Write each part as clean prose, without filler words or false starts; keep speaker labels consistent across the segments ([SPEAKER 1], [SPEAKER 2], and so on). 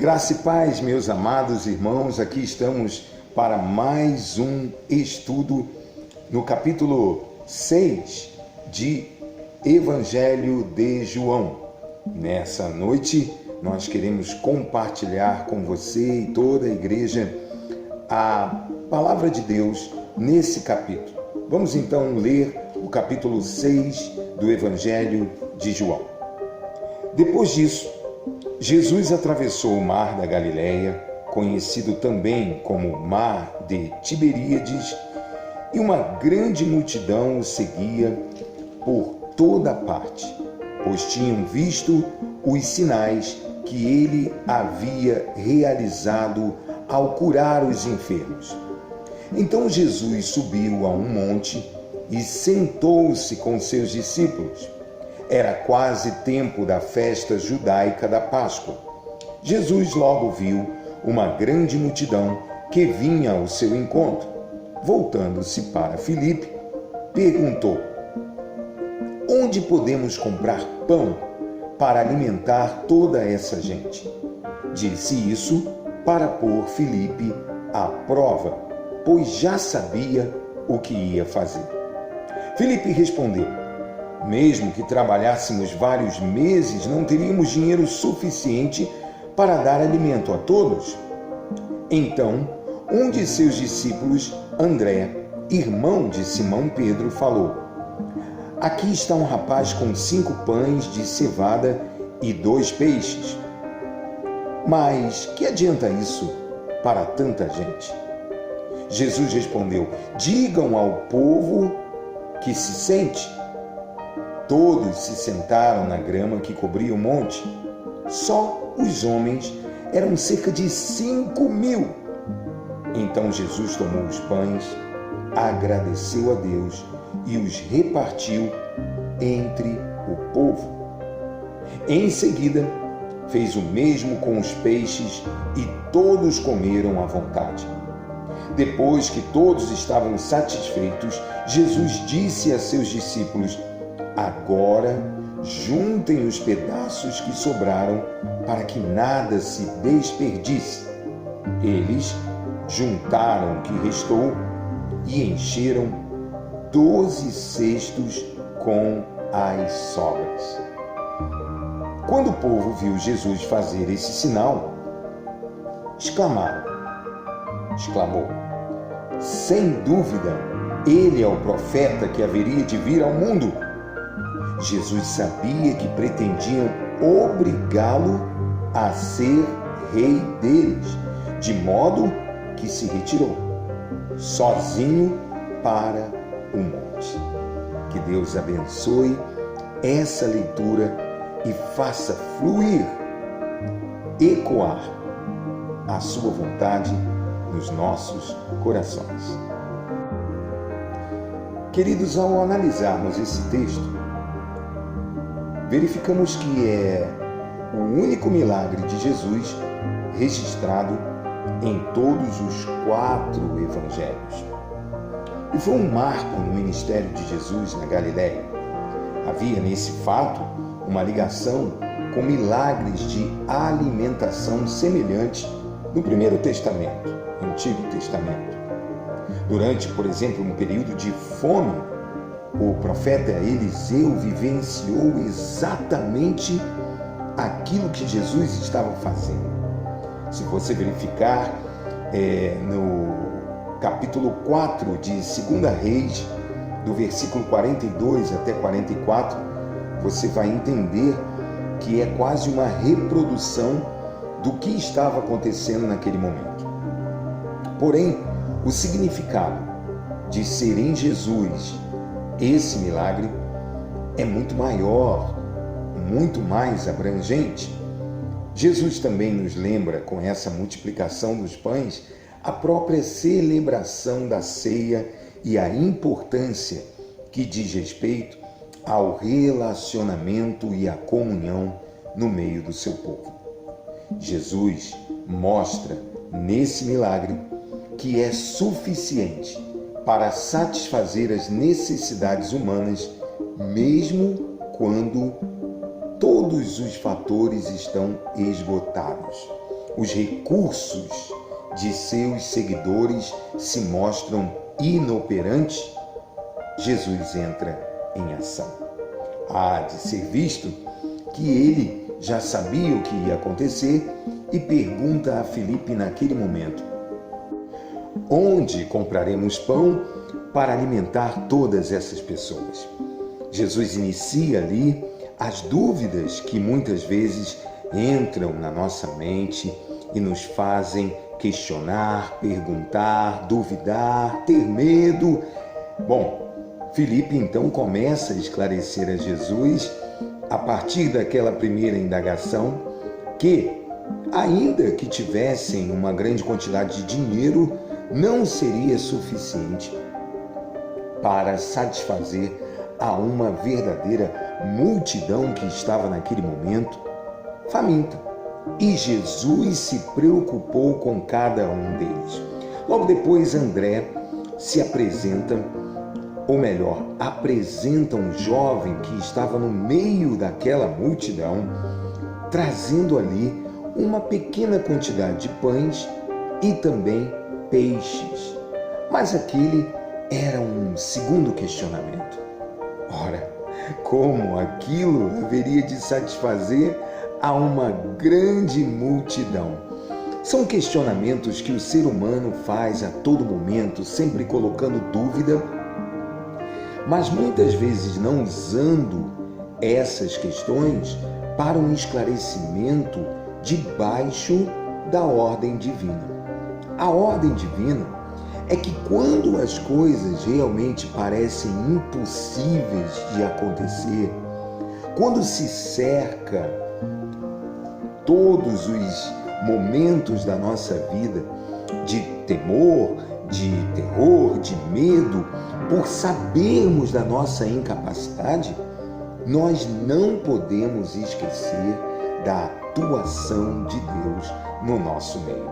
[SPEAKER 1] Graça e paz, meus amados irmãos, aqui estamos para mais um estudo no capítulo 6 de Evangelho de João. Nessa noite, nós queremos compartilhar com você e toda a igreja a palavra de Deus nesse capítulo. Vamos então ler o capítulo 6 do Evangelho de João. Depois disso, Jesus atravessou o mar da Galileia, conhecido também como Mar de Tiberíades, e uma grande multidão o seguia por toda parte, pois tinham visto os sinais que ele havia realizado ao curar os enfermos. Então Jesus subiu a um monte e sentou-se com seus discípulos. Era quase tempo da festa judaica da Páscoa. Jesus logo viu uma grande multidão que vinha ao seu encontro. Voltando-se para Filipe, perguntou: onde podemos comprar pão para alimentar toda essa gente? Disse isso para pôr Filipe à prova, pois já sabia o que ia fazer. Filipe respondeu: mesmo que trabalhássemos vários meses, não teríamos dinheiro suficiente para dar alimento a todos. Então, um de seus discípulos, André, irmão de Simão Pedro, falou: aqui está um rapaz com 5 pães de cevada e 2 peixes. Mas que adianta isso para tanta gente? Jesus respondeu: digam ao povo que se sente. Todos se sentaram na grama que cobria o monte. Só os homens eram cerca de 5.000. Então Jesus tomou os pães, agradeceu a Deus e os repartiu entre o povo. Em seguida, fez o mesmo com os peixes e todos comeram à vontade. Depois que todos estavam satisfeitos, Jesus disse a seus discípulos: agora juntem os pedaços que sobraram para que nada se desperdice. Eles juntaram o que restou e encheram 12 cestos com as sobras. Quando o povo viu Jesus fazer esse sinal, exclamou: sem dúvida, ele é o profeta que haveria de vir ao mundo. Jesus sabia que pretendiam obrigá-lo a ser rei deles, de modo que se retirou, sozinho para o monte. Que Deus abençoe essa leitura e faça fluir, ecoar a sua vontade nos nossos corações. Queridos, ao analisarmos esse texto, verificamos que é o único milagre de Jesus registrado em todos os 4 evangelhos. E foi um marco no ministério de Jesus na Galileia. Havia nesse fato uma ligação com milagres de alimentação semelhantes no Primeiro Testamento, no Antigo Testamento. Durante, por exemplo, um período de fome, o profeta Eliseu vivenciou exatamente aquilo que Jesus estava fazendo. Se você verificar no capítulo 4 de 2 Reis, do versículo 42 até 44, você vai entender que é quase uma reprodução do que estava acontecendo naquele momento. Porém, o significado de ser em Jesus esse milagre é muito maior, muito mais abrangente. Jesus também nos lembra, com essa multiplicação dos pães, a própria celebração da ceia e a importância que diz respeito ao relacionamento e à comunhão no meio do seu povo. Jesus mostra nesse milagre que é suficiente para satisfazer as necessidades humanas, mesmo quando todos os fatores estão esgotados. os recursos de seus seguidores se mostram inoperantes, Jesus entra em ação. Há de ser visto que ele já sabia o que ia acontecer e pergunta a Filipe naquele momento: onde compraremos pão para alimentar todas essas pessoas? Jesus inicia ali as dúvidas que muitas vezes entram na nossa mente e nos fazem questionar, perguntar, duvidar, ter medo. Bom, Filipe então começa a esclarecer a Jesus, a partir daquela primeira indagação, que, ainda que tivessem uma grande quantidade de dinheiro, não seria suficiente para satisfazer a uma verdadeira multidão que estava naquele momento faminta. E Jesus se preocupou com cada um deles. Logo depois, André se apresenta, ou melhor, apresenta um jovem que estava no meio daquela multidão, trazendo ali uma pequena quantidade de pães e também peixes. Mas aquele era um segundo questionamento. Ora, como aquilo haveria de satisfazer a uma grande multidão? São questionamentos que o ser humano faz a todo momento, sempre colocando dúvida, mas muitas vezes não usando essas questões para um esclarecimento debaixo da ordem divina. A ordem divina é que quando as coisas realmente parecem impossíveis de acontecer, quando se cerca todos os momentos da nossa vida de temor, de terror, de medo, por sabermos da nossa incapacidade, nós não podemos esquecer da atuação de Deus no nosso meio.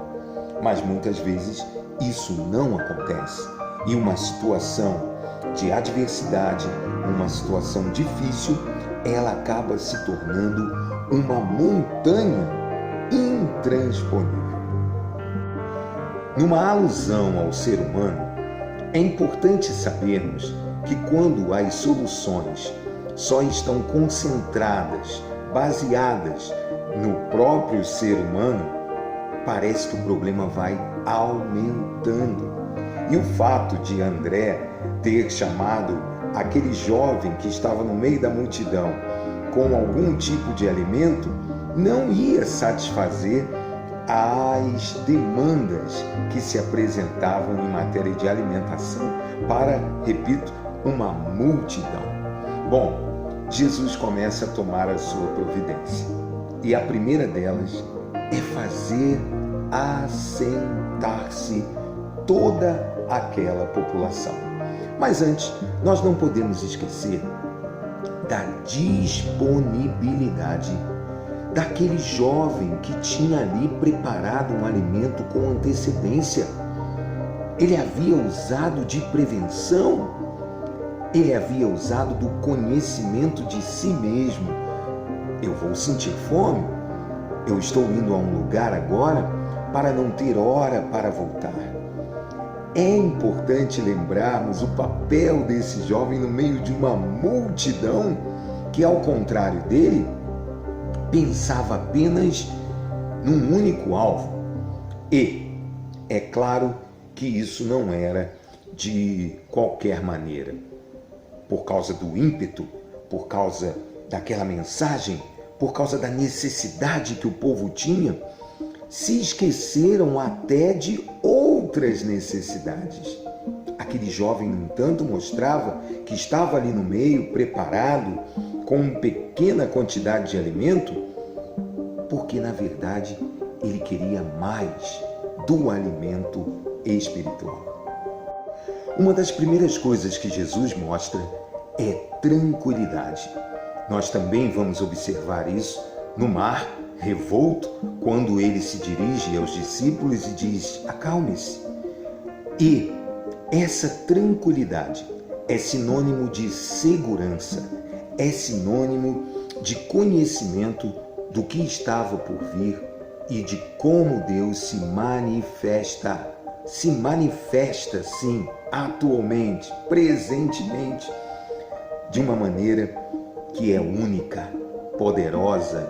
[SPEAKER 1] Mas muitas vezes isso não acontece e uma situação de adversidade, uma situação difícil, ela acaba se tornando uma montanha intransponível. Numa alusão ao ser humano, é importante sabermos que quando as soluções só estão concentradas, baseadas no próprio ser humano, parece que o problema vai aumentando. E o fato de André ter chamado aquele jovem que estava no meio da multidão com algum tipo de alimento não ia satisfazer as demandas que se apresentavam em matéria de alimentação para, repito, uma multidão. Bom, Jesus começa a tomar a sua providência e a primeira delas é fazer assentar-se toda aquela população. Mas antes, nós não podemos esquecer da disponibilidade daquele jovem que tinha ali preparado um alimento com antecedência. Ele havia usado de prevenção, ele havia usado do conhecimento de si mesmo. Eu vou sentir fome, eu estou indo a um lugar agora para não ter hora para voltar. É importante lembrarmos o papel desse jovem no meio de uma multidão que, ao contrário dele, pensava apenas num único alvo. E é claro que isso não era de qualquer maneira. Por causa do ímpeto, por causa daquela mensagem, por causa da necessidade que o povo tinha, se esqueceram até de outras necessidades. Aquele jovem, no entanto, mostrava que estava ali no meio, preparado, com uma pequena quantidade de alimento, porque, na verdade, ele queria mais do alimento espiritual. Uma das primeiras coisas que Jesus mostra é tranquilidade. Nós também vamos observar isso no mar revolto, quando ele se dirige aos discípulos e diz: acalme-se. E essa tranquilidade é sinônimo de segurança, é sinônimo de conhecimento do que estava por vir e de como Deus se manifesta sim, atualmente, presentemente, de uma maneira que é única, poderosa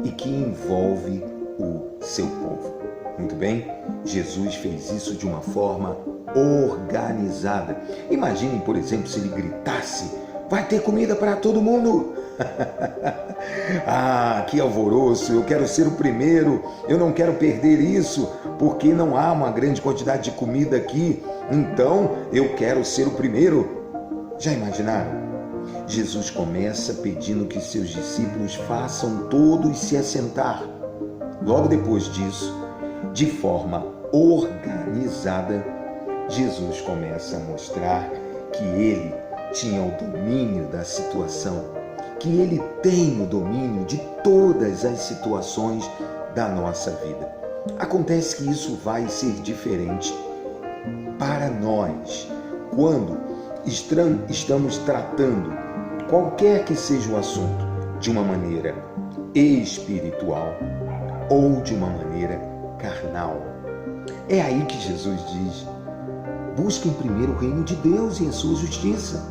[SPEAKER 1] e que envolve o seu povo. Muito bem? Jesus fez isso de uma forma organizada. Imaginem, por exemplo, se ele gritasse: vai ter comida para todo mundo! Ah, que alvoroço, eu quero ser o primeiro, eu não quero perder isso, porque não há uma grande quantidade de comida aqui, então eu quero ser o primeiro. Já imaginaram? Jesus começa pedindo que seus discípulos façam todos se assentar. Logo depois disso, de forma organizada, Jesus começa a mostrar que ele tinha o domínio da situação, que ele tem o domínio de todas as situações da nossa vida. Acontece que isso vai ser diferente para nós quando estamos tratando qualquer que seja o assunto de uma maneira espiritual ou de uma maneira carnal. É aí que Jesus diz: busquem primeiro o reino de Deus e a sua justiça.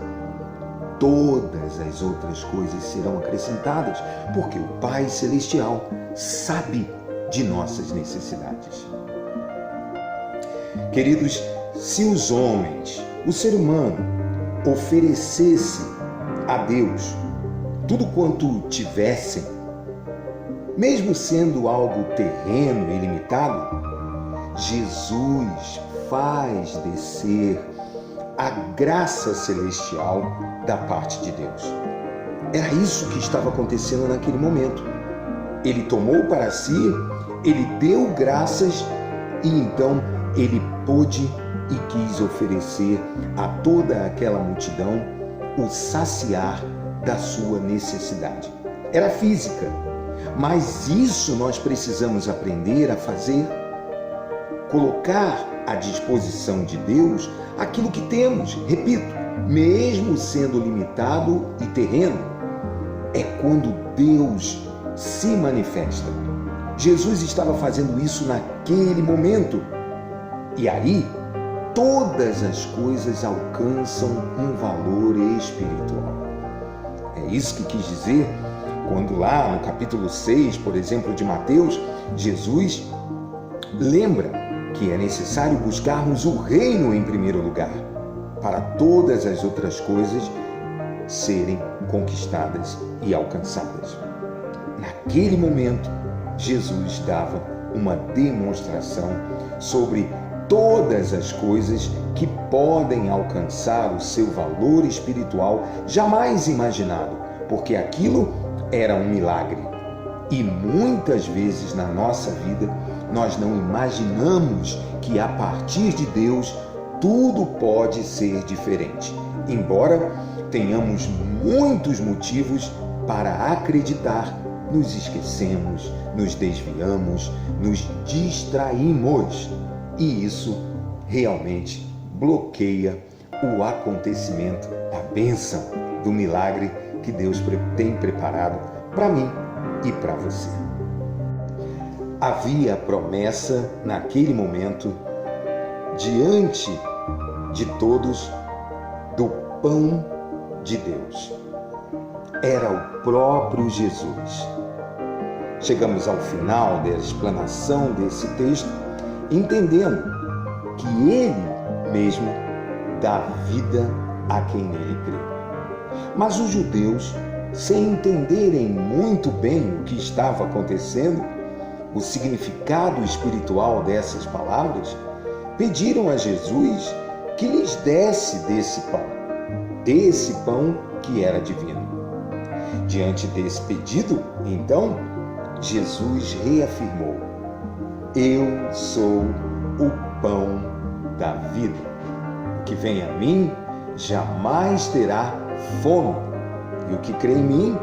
[SPEAKER 1] Todas as outras coisas serão acrescentadas, porque o Pai Celestial sabe de nossas necessidades. Queridos, se os homens, o ser humano, oferecesse a Deus tudo quanto tivessem, mesmo sendo algo terreno e limitado, Jesus faz descer a graça celestial da parte de Deus. Era isso que estava acontecendo naquele momento. Ele tomou para si, ele deu graças e então ele pôde e quis oferecer a toda aquela multidão o saciar da sua necessidade. Era física, mas isso nós precisamos aprender a fazer, colocar à disposição de Deus aquilo que temos, repito, mesmo sendo limitado e terreno, é quando Deus se manifesta. Jesus estava fazendo isso naquele momento. E aí, todas as coisas alcançam um valor espiritual. É isso que quis dizer quando lá no capítulo 6, por exemplo, de Mateus, Jesus lembra que é necessário buscarmos o reino em primeiro lugar, para todas as outras coisas serem conquistadas e alcançadas. Naquele momento, Jesus dava uma demonstração sobre todas as coisas que podem alcançar o seu valor espiritual jamais imaginado, porque aquilo era um milagre. E muitas vezes na nossa vida nós não imaginamos que a partir de Deus tudo pode ser diferente, embora tenhamos muitos motivos para acreditar. Nos esquecemos, nos desviamos, nos distraímos e isso realmente bloqueia o acontecimento da bênção, do milagre que Deus tem preparado para mim e para você. Havia promessa naquele momento, diante de todos, do pão de Deus. Era o próprio Jesus. Chegamos ao final da explanação desse texto, entendendo que Ele mesmo dá vida a quem nele crê. Mas os judeus, sem entenderem muito bem o que estava acontecendo, o significado espiritual dessas palavras, pediram a Jesus que lhes desse desse pão que era divino. Diante desse pedido, então, Jesus reafirmou: eu sou o pão da vida. O que vem a mim jamais terá fome, e o que crê em mim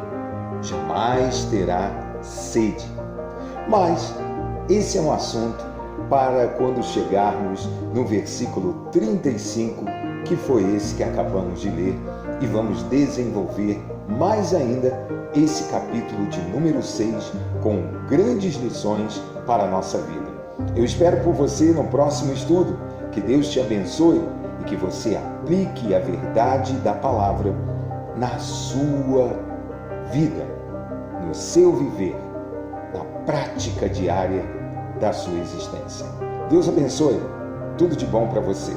[SPEAKER 1] jamais terá sede. Mas esse é um assunto para quando chegarmos no versículo 35, que foi esse que acabamos de ler, e vamos desenvolver mais ainda esse capítulo de número 6 com grandes lições para a nossa vida. Eu espero por você no próximo estudo. Que Deus te abençoe e que você aplique a verdade da palavra na sua vida, no seu viver, na prática diária da sua existência. Deus abençoe. Tudo de bom para você.